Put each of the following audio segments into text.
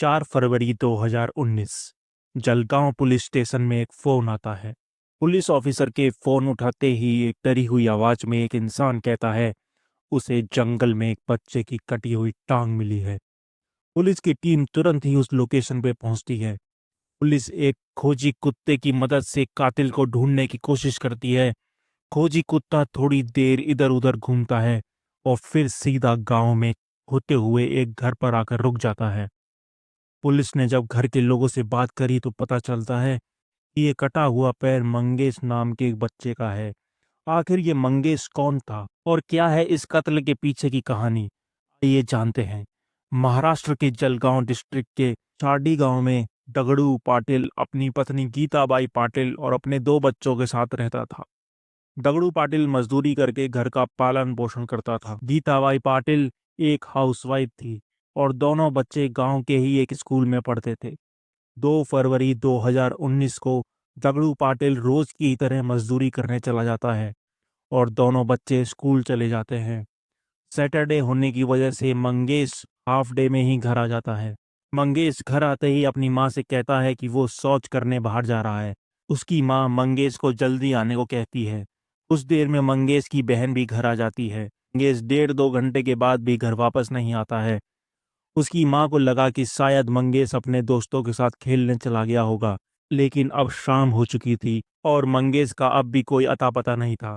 4 फरवरी 2019 Jalgaon police station में एक phone आता है। पुलिस ऑफिसर के फोन उठाते ही एक डरी हुई आवाज में एक इंसान कहता है उसे जंगल में एक बच्चे की कटी हुई टांग मिली है। पुलिस की टीम तुरंत ही उस लोकेशन पे पहुंचती है। पुलिस एक खोजी कुत्ते की मदद से कातिल को ढूंढने की कोशिश करती है। खोजी कुत्ता थोड़ी देर इधर उधर घूमता है और फिर सीधा गांव में होते हुए एक घर पर आकर रुक जाता है। पुलिस ने जब घर के लोगों से बात करी तो पता चलता है कि ये कटा हुआ पैर मंगेश नाम के एक बच्चे का है। आखिर ये मंगेश कौन था और क्या है इस कत्ल के पीछे की कहानी, ये जानते हैं। महाराष्ट्र के जलगांव डिस्ट्रिक्ट के चारडी गांव में दगड़ू पाटिल अपनी पत्नी गीताबाई पाटिल और अपने 2 बच्चों के साथ रहता था। दगड़ू पाटिल मजदूरी करके घर का पालन पोषण करता था। गीताबाई पाटिल एक हाउसवाइफ थी और दोनों बच्चे गांव के ही एक स्कूल में पढ़ते थे। 2 फरवरी 2019 को दगड़ू पाटिल रोज की तरह मजदूरी करने चला जाता है और दोनों बच्चे स्कूल चले जाते हैं। सैटरडे होने की वजह से मंगेश हाफ डे में ही घर आ जाता है। मंगेश घर आते ही अपनी माँ से कहता है कि वो शौच करने बाहर जा रहा है। उसकी माँ मंगेश को जल्दी आने को कहती है। कुछ देर में मंगेश की बहन भी घर आ जाती है। मंगेश 1.5-2 घंटे के बाद भी घर वापस नहीं आता है। उसकी माँ को लगा कि शायद मंगेश अपने दोस्तों के साथ खेलने चला गया होगा, लेकिन अब शाम हो चुकी थी और मंगेश का अब भी कोई अता पता नहीं था।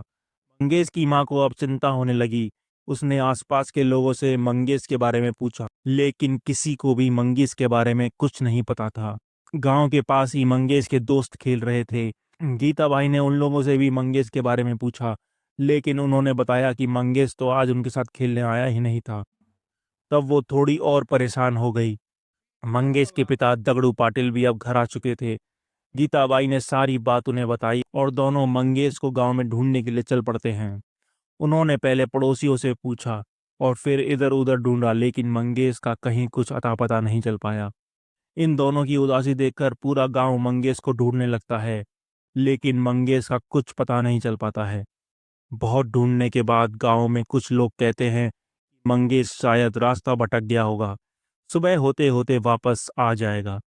मंगेश की माँ को अब चिंता होने लगी। उसने आसपास के लोगों से मंगेश के बारे में पूछा, लेकिन किसी को भी मंगेश के बारे में कुछ नहीं पता था। गांव के पास ही मंगेश के दोस्त खेल रहे थे। गीताबाई ने उन लोगों से भी मंगेश के बारे में पूछा, लेकिन उन्होंने बताया कि मंगेश तो आज उनके साथ खेलने आया ही नहीं था। तब वो थोड़ी और परेशान हो गई। मंगेश के पिता दगड़ू पाटिल भी अब घर आ चुके थे। गीताबाई ने सारी बात उन्हें बताई और दोनों मंगेश को गांव में ढूंढने के लिए चल पड़ते हैं। उन्होंने पहले पड़ोसियों से पूछा और फिर इधर उधर ढूंढा, लेकिन मंगेश का कहीं कुछ अता पता नहीं चल पाया। इन दोनों की उदासी देखकर पूरा गांव मंगेश को ढूंढने लगता है, लेकिन मंगेश का कुछ पता नहीं चल पाता है। बहुत ढूंढने के बाद गांव में कुछ लोग कहते हैं मंगेश शायद रास्ता भटक गया होगा, सुबह होते होते वापस आ जाएगा।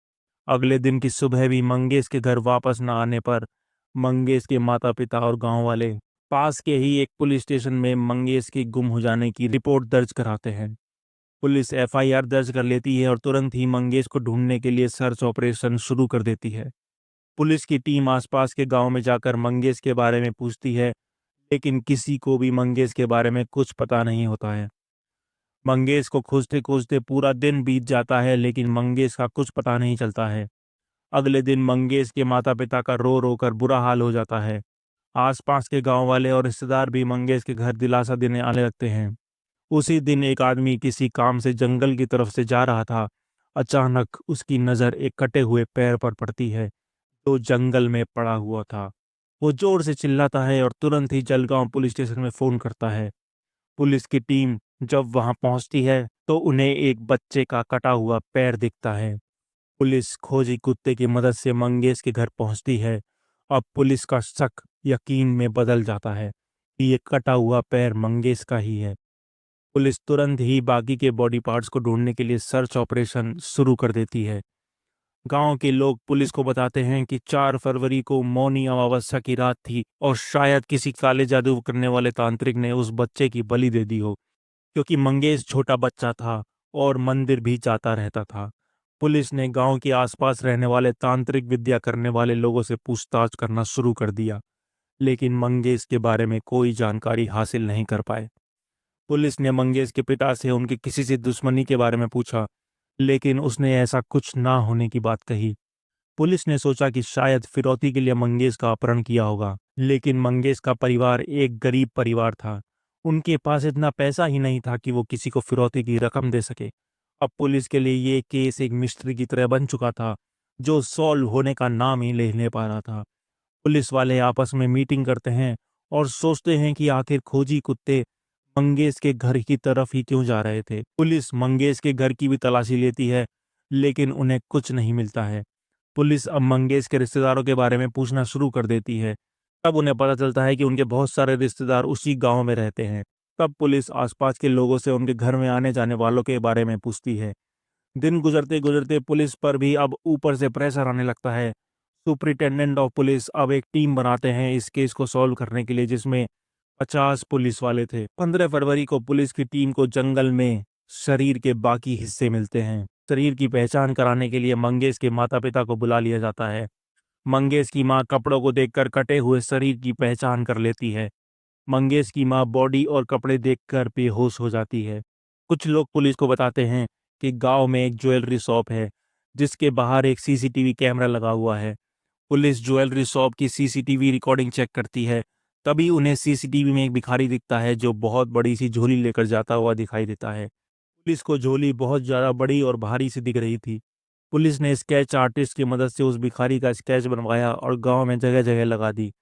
अगले दिन की सुबह भी मंगेश के घर वापस न आने पर मंगेश के माता पिता और गांव वाले पास के ही एक पुलिस स्टेशन में मंगेश के गुम हो जाने की रिपोर्ट दर्ज कराते हैं। पुलिस एफआईआर दर्ज कर लेती है और तुरंत ही मंगेश को ढूंढने के लिए सर्च ऑपरेशन शुरू कर देती है। पुलिस की टीम आसपास के गांव में जाकर मंगेश के बारे में पूछती है, लेकिन किसी को भी मंगेश के बारे में कुछ पता नहीं होता है। मंगेश को खोजते खोजते पूरा दिन बीत जाता है, लेकिन मंगेश का कुछ पता नहीं चलता है। अगले दिन मंगेश के माता पिता का रो रो कर बुरा हाल हो जाता है। आसपास के गांव वाले और रिश्तेदार भी मंगेश के घर दिलासा देने आने लगते हैं। उसी दिन एक आदमी किसी काम से जंगल की तरफ से जा रहा था। अचानक उसकी नज़र एक कटे हुए पैर पर पड़ती है जो जंगल में पड़ा हुआ था। वो जोर से चिल्लाता है और तुरंत ही जलगांव पुलिस स्टेशन में फोन करता है। पुलिस की टीम जब वहां पहुंचती है तो उन्हें एक बच्चे का कटा हुआ पैर दिखता है। पुलिस खोजी कुत्ते की मदद से मंगेश के घर पहुंचती है। अब पुलिस का शक यकीन में बदल जाता है कि ये कटा हुआ पैर मंगेश का ही है। पुलिस तुरंत ही बाकी के बॉडी पार्ट्स को ढूंढने के लिए सर्च ऑपरेशन शुरू कर देती है। गांव के लोग पुलिस को बताते हैं कि 4 फरवरी को मौनी अमावस्या की रात थी और शायद किसी काले जादू करने वाले तांत्रिक ने उस बच्चे की बलि दे दी हो, क्योंकि मंगेश छोटा बच्चा था और मंदिर भी जाता रहता था। पुलिस ने गांव के आसपास रहने वाले तांत्रिक विद्या करने वाले लोगों से पूछताछ करना शुरू कर दिया, लेकिन मंगेश के बारे में कोई जानकारी हासिल नहीं कर पाए। पुलिस ने मंगेश के पिता से उनकी किसी से दुश्मनी के बारे में पूछा, लेकिन उसने ऐसा कुछ ना होने की बात कही। पुलिस ने सोचा कि शायद फिरौती के लिए मंगेश का अपहरण किया होगा, लेकिन मंगेश का परिवार एक गरीब परिवार था। उनके पास इतना पैसा ही नहीं था कि वो किसी को फिरौती की रकम दे सके। अब पुलिस के लिए ये केस एक मिस्ट्री की तरह बन चुका था जो सॉल्व होने का नाम ही ले नहीं पा रहा था। पुलिस वाले आपस में मीटिंग करते हैं और सोचते हैं कि आखिर खोजी कुत्ते मंगेश के घर की तरफ ही क्यों जा रहे थे। पुलिस मंगेश के घर की भी तलाशी लेती है, लेकिन उन्हें कुछ नहीं मिलता है। पुलिस अब मंगेश के रिश्तेदारों के बारे में पूछना शुरू कर देती है। तब उन्हें पता चलता है कि उनके बहुत सारे रिश्तेदार उसी गांव में रहते हैं। तब पुलिस आसपास के लोगों से उनके घर में आने जाने वालों के बारे में पूछती है। दिन गुजरते गुजरते पुलिस पर भी अब ऊपर से प्रेशर आने लगता है। सुपरिटेंडेंट ऑफ पुलिस अब एक टीम बनाते हैं इस केस को सॉल्व करने के लिए, जिसमें 50 पुलिस वाले थे। 15 फरवरी को पुलिस की टीम को जंगल में शरीर के बाकी हिस्से मिलते हैं। शरीर की पहचान कराने के लिए मंगेश के माता पिता को बुला लिया जाता है। मंगेश की मां कपड़ों को देखकर कटे हुए शरीर की पहचान कर लेती है। मंगेश की मां बॉडी और कपड़े देखकर बेहोश हो जाती है। कुछ लोग पुलिस को बताते हैं कि गांव में एक ज्वेलरी शॉप है जिसके बाहर एक सीसीटीवी कैमरा लगा हुआ है। पुलिस ज्वेलरी शॉप की सीसीटीवी रिकॉर्डिंग चेक करती है। तभी उन्हें सीसीटीवी में एक भिखारी दिखता है जो बहुत बड़ी सी झोली लेकर जाता हुआ दिखाई देता है। पुलिस को झोली बहुत ज्यादा बड़ी और भारी सी दिख रही थी। पुलिस ने स्केच आर्टिस्ट की मदद से उस भिखारी का स्केच बनवाया और गांव में जगह जगह लगा दी।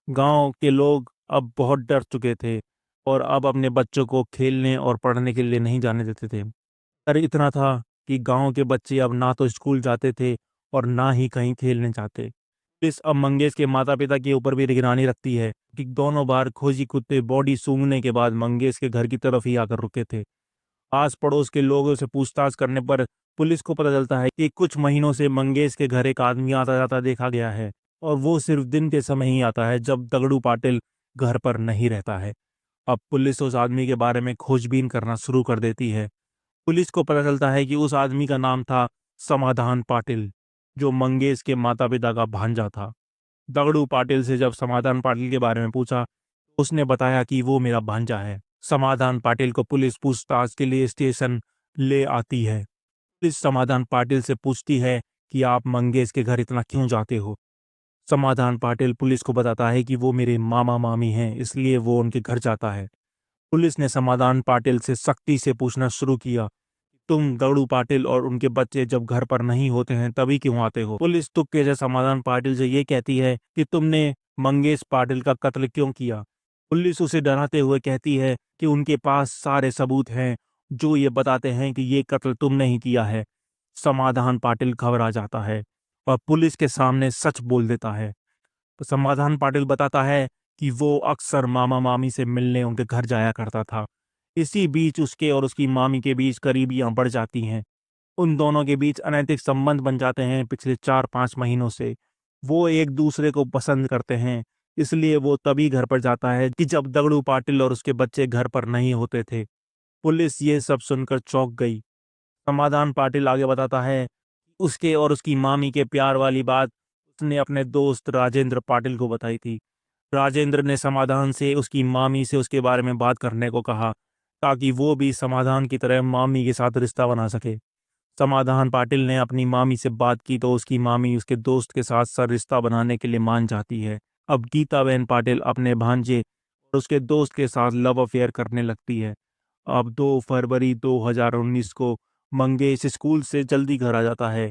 गांव के लोग अब बहुत डर चुके थे और अब अपने बच्चों को खेलने और पढ़ने के लिए नहीं जाने देते थे। डर इतना था कि गांव के बच्चे अब ना तो स्कूल जाते थे और ना ही कहीं खेलने जाते। पुलिस अब मंगेश के माता पिता के ऊपर भी निगरानी रखती है कि दोनों बार खोजी कुत्ते बॉडी सूंघने के बाद मंगेश के घर की तरफ ही आकर रुके थे। आस पड़ोस के लोगों से पूछताछ करने पर पुलिस को पता चलता है कि कुछ महीनों से मंगेश के घर एक आदमी आता जाता देखा गया है और वो सिर्फ दिन के समय ही आता है जब दगड़ू पाटिल घर पर नहीं रहता है। अब पुलिस उस आदमी के बारे में खोजबीन करना शुरू कर देती है। पुलिस को पता चलता है कि उस आदमी का नाम था समाधान पाटिल, जो मंगेश के माता पिता का भांजा था। दगड़ू पाटिल से जब समाधान पाटिल के बारे में पूछा तो उसने बताया कि वो मेरा भांजा है। समाधान पाटिल को पुलिस पूछताछ के लिए स्टेशन ले आती है। पुलिस समाधान पाटिल से पूछती है कि आप मंगेश के घर इतना क्यों जाते हो। समाधान पाटिल पुलिस को बताता है कि वो मेरे मामा मामी हैं, इसलिए वो उनके घर जाता है। पुलिस ने समाधान पाटिल से सख्ती से पूछना शुरू किया, तुम दगड़ू पाटिल और उनके बच्चे जब घर पर नहीं होते हैं तभी क्यों आते हो। पुलिस तुक्के से समाधान पाटिल से ये कहती है कि तुमने मंगेश पाटिल का कत्ल क्यों किया। पुलिस उसे डराते हुए कहती है कि उनके पास सारे सबूत हैं जो ये बताते हैं कि ये कत्ल तुमने ही किया है। समाधान पाटिल घबरा जाता है और पुलिस के सामने सच बोल देता है। तो समाधान पाटिल बताता है कि वो अक्सर मामा मामी से मिलने उनके घर जाया करता था। इसी बीच उसके और उसकी मामी के बीच करीबियां बढ़ जाती हैं। उन दोनों के बीच अनैतिक संबंध बन जाते हैं। पिछले 4-5 महीनों से वो एक दूसरे को पसंद करते हैं, इसलिए वो तभी घर पर जाता है कि जब दगड़ू पाटिल और उसके बच्चे घर पर नहीं होते थे। पुलिस ये सब सुनकर चौंक गई। समाधान पाटिल आगे बताता है, उसके और उसकी मामी के प्यार वाली बात उसने अपने दोस्त राजेंद्र पाटिल को बताई थी। राजेंद्र ने समाधान से उसकी मामी से उसके बारे में बात करने को कहा ताकि वो भी समाधान की तरह मामी के साथ रिश्ता बना सके। समाधान पाटिल ने अपनी मामी से बात की तो उसकी मामी उसके दोस्त के साथ सर रिश्ता बनाने के लिए मान जाती है। अब गीताबेन पाटिल अपने भांजे और उसके दोस्त के साथ लव अफेयर करने लगती है। अब 2 फरवरी 2019 को मंगेश स्कूल से जल्दी घर आ जाता है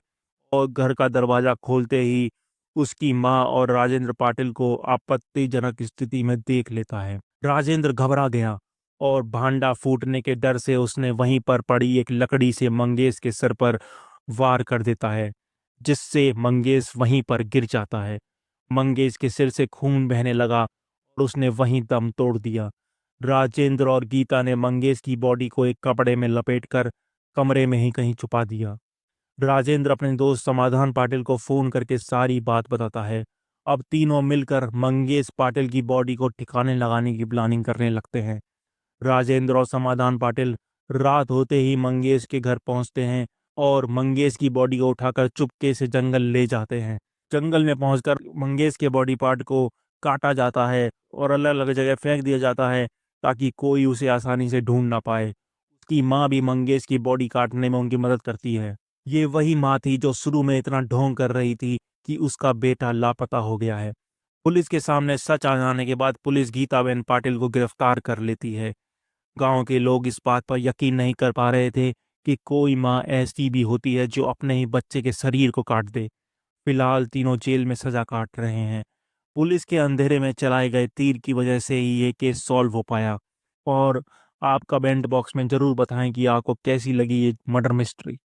और घर का दरवाजा खोलते ही उसकी मां और राजेंद्र पाटिल को आपत्तिजनक स्थिति में देख लेता है। राजेंद्र घबरा गया और भांडा फूटने के डर से उसने वहीं पर पड़ी एक लकड़ी से मंगेश के सर पर वार कर देता है, जिससे मंगेश वहीं पर गिर जाता है। मंगेश के सिर से खून बहने लगा और उसने वहीं दम तोड़ दिया। राजेंद्र और गीता ने मंगेश की बॉडी को एक कपड़े में लपेटकर कमरे में ही कहीं छुपा दिया। राजेंद्र अपने दोस्त समाधान पाटिल को फोन करके सारी बात बताता है। अब तीनों मिलकर मंगेश पाटिल की बॉडी को ठिकाने लगाने की प्लानिंग करने लगते हैं। राजेंद्र और समाधान पाटिल रात होते ही मंगेश के घर पहुंचते हैं और मंगेश की बॉडी को उठाकर चुपके से जंगल ले जाते हैं। जंगल में पहुंचकर मंगेश के बॉडी पार्ट को काटा जाता है और अलग अलग जगह फेंक दिया जाता है ताकि कोई उसे आसानी से ढूंढ ना पाए। उसकी माँ भी मंगेश की बॉडी काटने में उनकी मदद करती है। ये वही माँ थी जो शुरू में इतना ढोंग कर रही थी कि उसका बेटा लापता हो गया है। पुलिस के सामने सच आ जाने के बाद पुलिस गीताबेन पाटिल को गिरफ्तार कर लेती है। गांव के लोग इस बात पर यकीन नहीं कर पा रहे थे कि कोई माँ ऐसी भी होती है जो अपने ही बच्चे के शरीर को काट दे। फिलहाल तीनों जेल में सजा काट रहे हैं। पुलिस के अंधेरे में चलाए गए तीर की वजह से ही ये केस सॉल्व हो पाया। और आप कमेंट बॉक्स में जरूर बताएं कि आपको कैसी लगी ये मर्डर मिस्ट्री।